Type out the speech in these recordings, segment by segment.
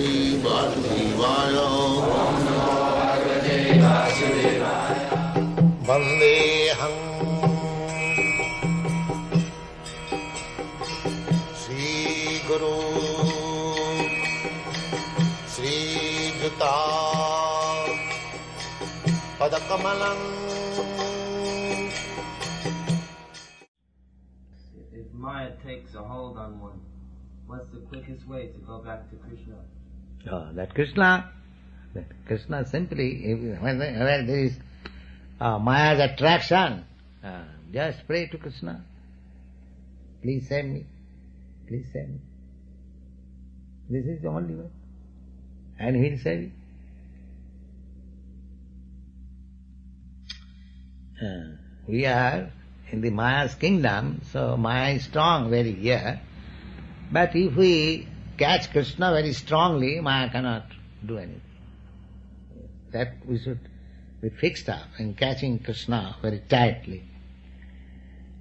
Bhagavate Vasudevaya. Om Namo Bhagavate Vasudevaya. Vandeham Sri Guru Sri Juta Padakamalam. If Maya takes a hold on one, what's the quickest way to go back to Krishna? That Krishna simply, when there is Maya's attraction, just pray to Krishna. Please save me. Please save me. This is the only way. And He will save you. We are in the Maya's kingdom, so Maya is strong very here. But if we catch Krishna very strongly, Maya cannot do anything. That we should be fixed up in catching Krishna very tightly.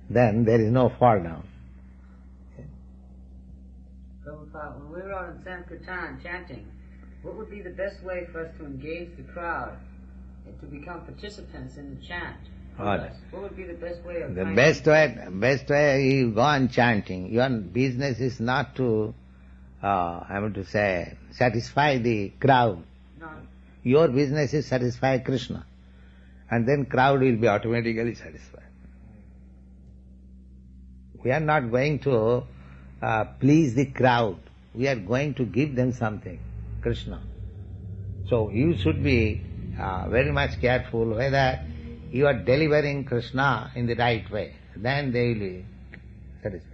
Then there is no fall down. Prabhupada, when we were out in Sankirtan chanting, what would be the best way for us to engage the crowd and to become participants in the chant? What would be the best way of The best way you go on chanting. Your business is not to, satisfy the crowd. No. Your business is satisfy Krishna. And then crowd will be automatically satisfied. We are not going to please the crowd. We are going to give them something, Krishna. So you should be very much careful whether you are delivering Krishna in the right way. Then they will be satisfied.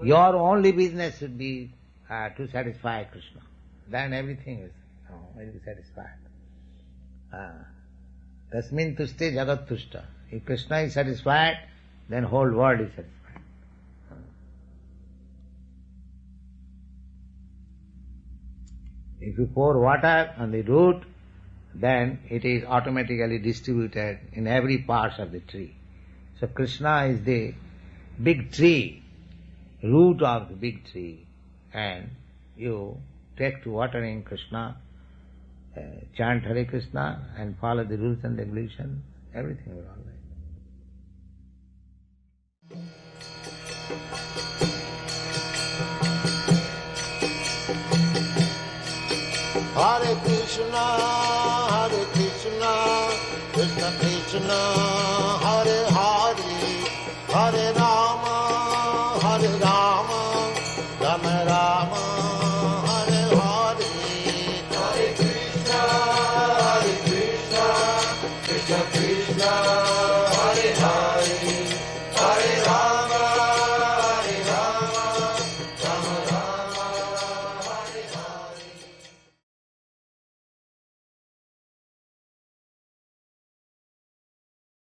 Your only business should be to satisfy Krishna. Then everything will be satisfied. Tasmin tushte jagat tushta. If Krishna is satisfied, then whole world is satisfied. If you pour water on the root, then it is automatically distributed in every part of the tree. So Krishna is the big tree, root of the big tree, and you take to watering Krishna, chant Hare Krishna and follow the rules and regulations, everything will all right. Hare Krishna, Krishna Krishna, Hare Hare, Hare Rama, Rama Rama.